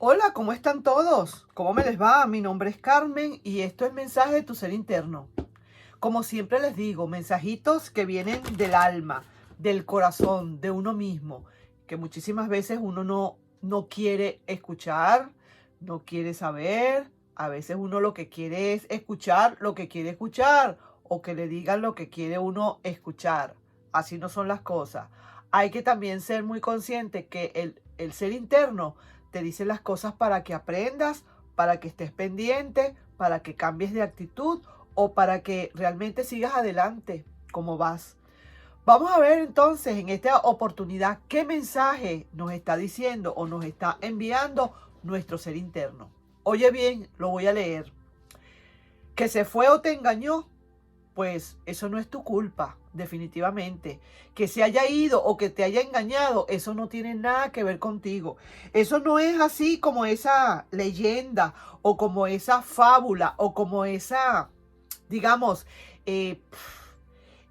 Hola, ¿cómo están todos? ¿Cómo me les va? Mi nombre es Carmen y esto es Mensaje de tu Ser Interno. Como siempre les digo, mensajitos que vienen del alma, del corazón, de uno mismo, que muchísimas veces uno no quiere escuchar, no quiere saber. A veces uno lo que quiere es escuchar lo que quiere escuchar o que le digan lo que quiere uno escuchar. Así no son las cosas. Hay que también ser muy consciente que el ser interno te dice las cosas para que aprendas, para que estés pendiente, para que cambies de actitud o para que realmente sigas adelante como vas. Vamos a ver entonces en esta oportunidad qué mensaje nos está diciendo o nos está enviando nuestro ser interno. Oye bien, lo voy a leer. Que se fue o te engañó, pues eso no es tu culpa, definitivamente. Que se haya ido o que te haya engañado, eso no tiene nada que ver contigo. Eso no es así como esa leyenda o como esa fábula o como esa, digamos, eh,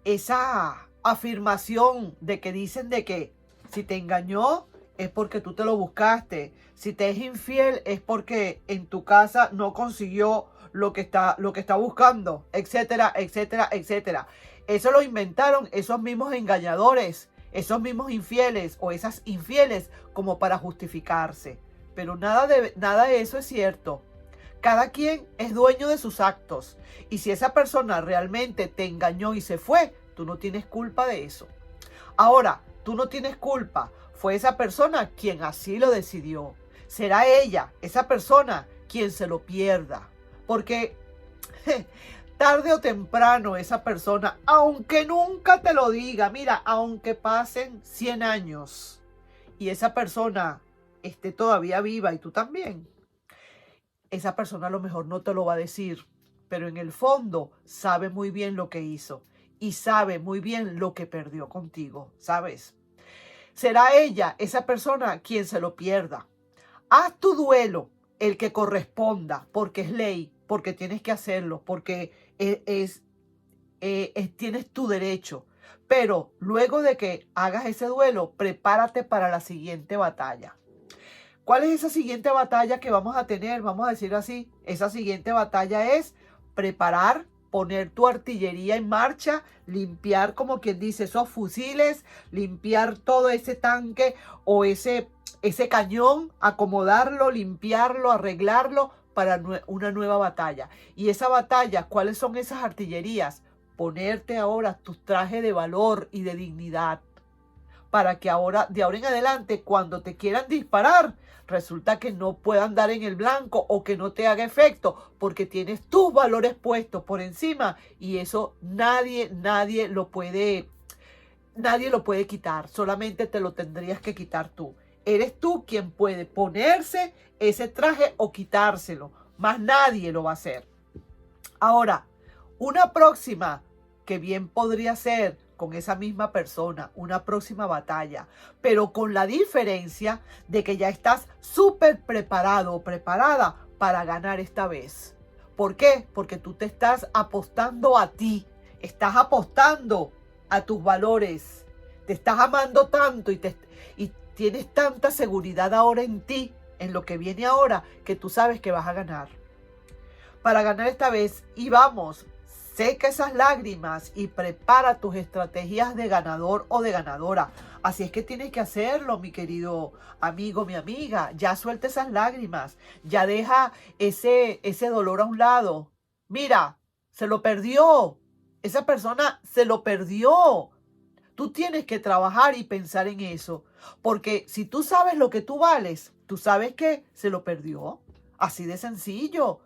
esa afirmación de que dicen de que si te engañó es porque tú te lo buscaste. Si te es infiel es porque en tu casa no consiguió lo que está buscando, etcétera, etcétera, etcétera. Eso lo inventaron esos mismos engañadores, esos mismos infieles o esas infieles como para justificarse. Pero nada de eso es cierto. Cada quien es dueño de sus actos. Y si esa persona realmente te engañó y se fue, tú no tienes culpa de eso. Ahora, tú no tienes culpa. Fue esa persona quien así lo decidió. Será ella, esa persona, quien se lo pierda. Porque tarde o temprano esa persona, aunque nunca te lo diga, mira, aunque pasen 100 años y esa persona esté todavía viva y tú también, esa persona a lo mejor no te lo va a decir, pero en el fondo sabe muy bien lo que hizo y sabe muy bien lo que perdió contigo, ¿sabes? Será ella, esa persona, quien se lo pierda. Haz tu duelo, el que corresponda, porque es ley, porque tienes que hacerlo, porque tienes tu derecho. Pero luego de que hagas ese duelo, prepárate para la siguiente batalla. ¿Cuál es esa siguiente batalla que vamos a tener? Vamos a decir así, esa siguiente batalla es preparar, poner tu artillería en marcha, limpiar, como quien dice, esos fusiles, limpiar todo ese tanque o ese cañón, acomodarlo, limpiarlo, arreglarlo para una nueva batalla. Y esa batalla, ¿cuáles son esas artillerías? Ponerte ahora tus trajes de valor y de dignidad para que ahora, de ahora en adelante, cuando te quieran disparar, resulta que no puedan dar en el blanco o que no te haga efecto porque tienes tus valores puestos por encima y eso nadie lo puede quitar, solamente te lo tendrías que quitar tú. Eres tú quien puede ponerse ese traje o quitárselo, más nadie lo va a hacer. Ahora, una próxima que bien podría ser con esa misma persona, una próxima batalla, pero con la diferencia de que ya estás súper preparado o preparada para ganar esta vez. ¿Por qué? Porque tú te estás apostando a ti, estás apostando a tus valores, te estás amando tanto y tienes tanta seguridad ahora en ti, en lo que viene ahora, que tú sabes que vas a ganar para ganar esta vez. Y vamos, seca esas lágrimas y prepara tus estrategias de ganador o de ganadora. Así es que tienes que hacerlo, mi querido amigo, mi amiga. Ya suelta esas lágrimas, ya deja ese dolor a un lado. Mira, se lo perdió. Esa persona se lo perdió. Tú tienes que trabajar y pensar en eso. Porque si tú sabes lo que tú vales, tú sabes que se lo perdió. Así de sencillo.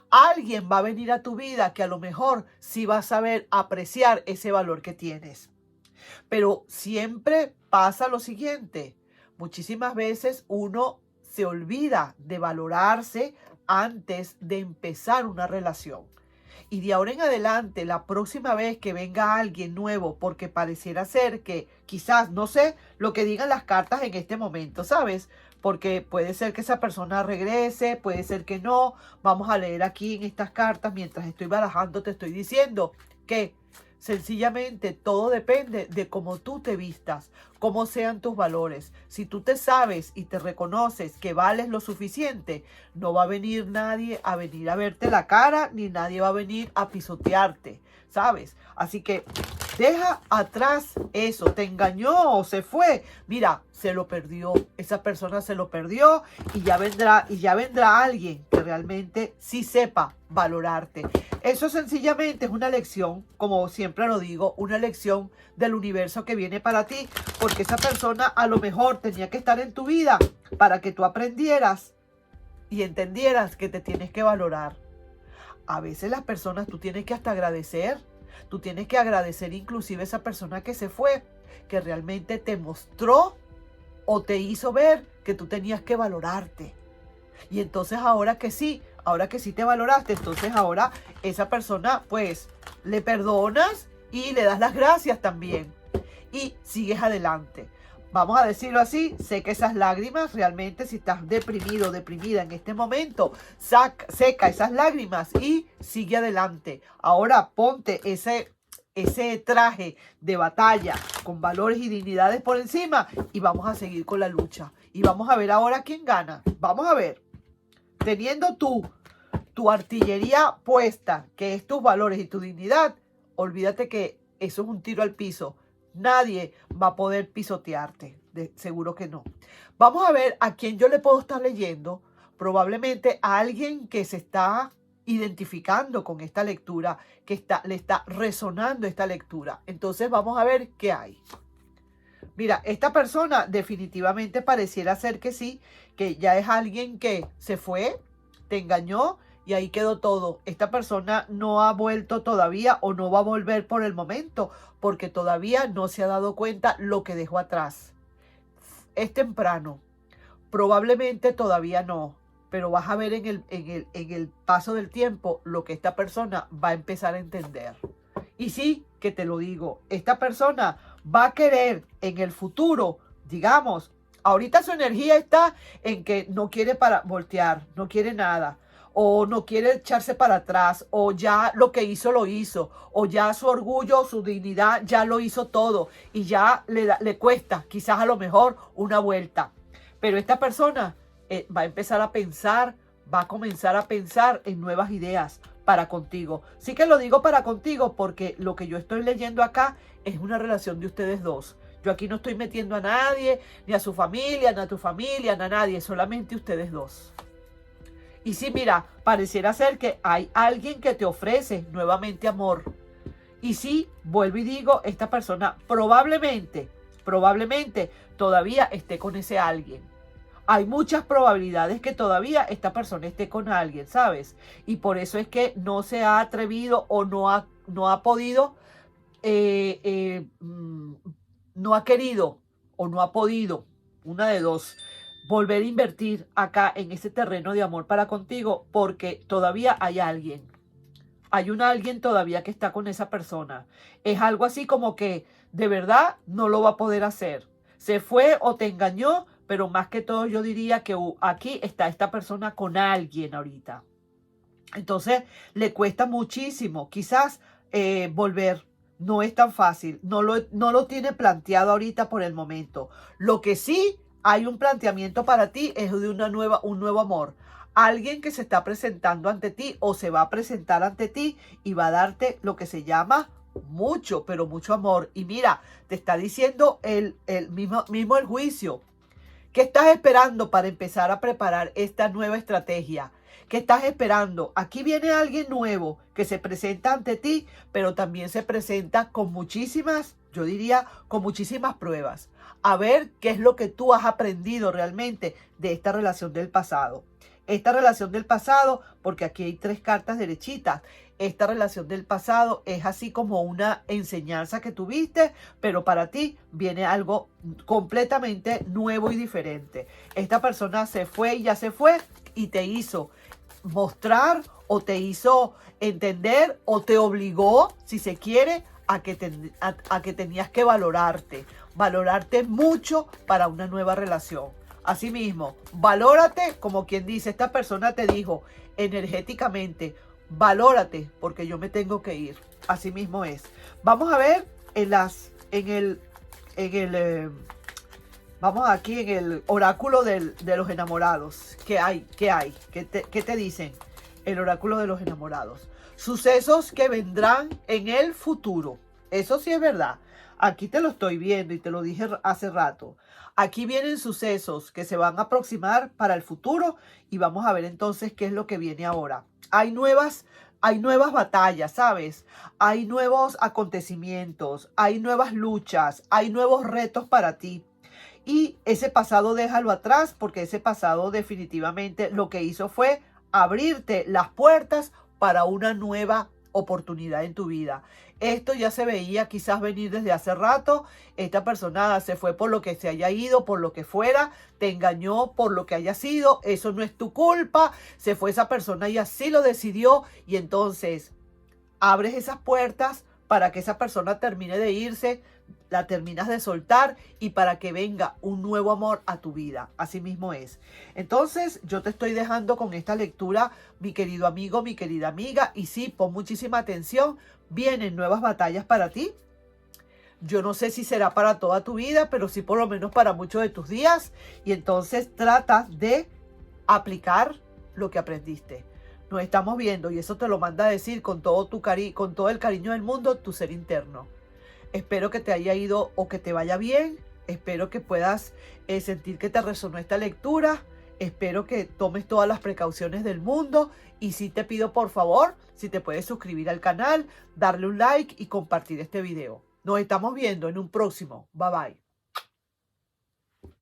Alguien va a venir a tu vida que a lo mejor sí va a saber apreciar ese valor que tienes. Pero siempre pasa lo siguiente. Muchísimas veces uno se olvida de valorarse antes de empezar una relación. Y de ahora en adelante, la próxima vez que venga alguien nuevo, porque pareciera ser que quizás, no sé lo que digan las cartas en este momento, ¿sabes? Porque puede ser que esa persona regrese, puede ser que no. Vamos a leer aquí en estas cartas, mientras estoy barajando, te estoy diciendo que Sencillamente todo depende de cómo tú te vistas, cómo sean tus valores. Si tú te sabes y te reconoces que vales lo suficiente, no va a venir nadie a venir a verte la cara, ni nadie va a venir a pisotearte, ¿sabes? Así que deja atrás eso. ¿Te engañó o se fue? Mira, se lo perdió. Esa persona se lo perdió y ya vendrá alguien que realmente sí sepa valorarte. Eso sencillamente es una lección, como siempre lo digo, una lección del universo que viene para ti, porque esa persona a lo mejor tenía que estar en tu vida para que tú aprendieras y entendieras que te tienes que valorar. A veces las personas tú tienes que hasta agradecer. Tú tienes que agradecer inclusive a esa persona que se fue, que realmente te mostró o te hizo ver que tú tenías que valorarte. Y entonces ahora que sí te valoraste, entonces ahora esa persona pues le perdonas y le das las gracias también. Y sigues adelante. Vamos a decirlo así, seca esas lágrimas, realmente si estás deprimido, deprimida en este momento, seca esas lágrimas y sigue adelante. Ahora ponte ese traje de batalla con valores y dignidades por encima y vamos a seguir con la lucha. Y vamos a ver ahora quién gana. Vamos a ver, teniendo tu artillería puesta, que es tus valores y tu dignidad, olvídate que eso es un tiro al piso. Nadie va a poder pisotearte, seguro que no. Vamos a ver a quién yo le puedo estar leyendo. Probablemente a alguien que se está identificando con esta lectura, que le está resonando esta lectura. Entonces vamos a ver qué hay. Mira, esta persona definitivamente pareciera ser que sí, que ya es alguien que se fue, te engañó y ahí quedó todo. Esta persona no ha vuelto todavía o no va a volver por el momento porque todavía no se ha dado cuenta lo que dejó atrás. Es temprano. Probablemente todavía no, pero vas a ver en el paso del tiempo lo que esta persona va a empezar a entender. Y sí, que te lo digo, esta persona va a querer en el futuro, digamos, ahorita su energía está en que no quiere voltear, no quiere nada, o no quiere echarse para atrás, o ya lo que hizo lo hizo, o ya su orgullo, su dignidad ya lo hizo todo y ya le cuesta quizás a lo mejor una vuelta. Pero esta persona va a empezar a pensar, va a comenzar a pensar en nuevas ideas para contigo. Sí que lo digo para contigo porque lo que yo estoy leyendo acá es una relación de ustedes dos. Yo aquí no estoy metiendo a nadie, ni a su familia, ni a tu familia, ni a nadie, solamente ustedes dos. Y sí, mira, pareciera ser que hay alguien que te ofrece nuevamente amor. Y sí, vuelvo y digo, esta persona probablemente todavía esté con ese alguien. Hay muchas probabilidades que todavía esta persona esté con alguien, ¿sabes? Y por eso es que no se ha atrevido o no ha podido, no ha querido o no ha podido, una de dos, volver a invertir acá en ese terreno de amor para contigo porque todavía hay alguien. Hay alguien todavía que está con esa persona. Es algo así como que de verdad no lo va a poder hacer. Se fue o te engañó, pero más que todo yo diría que aquí está esta persona con alguien ahorita. Entonces le cuesta muchísimo quizás volver. No es tan fácil. No lo tiene planteado ahorita por el momento. Lo que sí hay un planteamiento para ti es de un nuevo amor. Alguien que se está presentando ante ti o se va a presentar ante ti y va a darte lo que se llama mucho, pero mucho amor. Y mira, te está diciendo el mismo el juicio. ¿Qué estás esperando para empezar a preparar esta nueva estrategia? ¿Qué estás esperando? Aquí viene alguien nuevo que se presenta ante ti, pero también se presenta con muchísimas, yo diría, con muchísimas pruebas. A ver qué es lo que tú has aprendido realmente de esta relación del pasado. Esta relación del pasado, porque aquí hay 3 cartas derechitas. Esta relación del pasado es así como una enseñanza que tuviste, pero para ti viene algo completamente nuevo y diferente. Esta persona se fue y ya se fue y te hizo mostrar o te hizo entender o te obligó, si se quiere, a que tenías que valorarte mucho para una nueva relación. Asimismo, valórate, como quien dice, esta persona te dijo energéticamente, valórate porque yo me tengo que ir. Así mismo es. Vamos a ver vamos aquí en el oráculo de los enamorados. ¿Qué hay? ¿Qué hay? ¿Qué te dicen? El oráculo de los enamorados. Sucesos que vendrán en el futuro. Eso sí es verdad. Aquí te lo estoy viendo y te lo dije hace rato. Aquí vienen sucesos que se van a aproximar para el futuro y vamos a ver entonces qué es lo que viene ahora. Hay nuevas batallas, ¿sabes? Hay nuevos acontecimientos, hay nuevas luchas, hay nuevos retos para ti. Y ese pasado déjalo atrás porque ese pasado definitivamente lo que hizo fue abrirte las puertas para una nueva oportunidad en tu vida. Esto ya se veía quizás venir desde hace rato. Esta persona se fue por lo que se haya ido, por lo que fuera, te engañó por lo que haya sido. Eso no es tu culpa. Se fue esa persona y así lo decidió. Y entonces abres esas puertas para que esa persona termine de irse, la terminas de soltar y para que venga un nuevo amor a tu vida. Así mismo es. Entonces yo te estoy dejando con esta lectura, mi querido amigo, mi querida amiga, y sí, pon muchísima atención. Vienen nuevas batallas para ti. Yo no sé si será para toda tu vida, pero sí por lo menos para muchos de tus días. Y entonces trata de aplicar lo que aprendiste. Nos estamos viendo y eso te lo manda a decir con todo con todo el cariño del mundo, tu ser interno. Espero que te haya ido o que te vaya bien. Espero que puedas sentir que te resonó esta lectura. Espero que tomes todas las precauciones del mundo. Y sí te pido por favor, si te puedes suscribir al canal, darle un like y compartir este video. Nos estamos viendo en un próximo. Bye bye.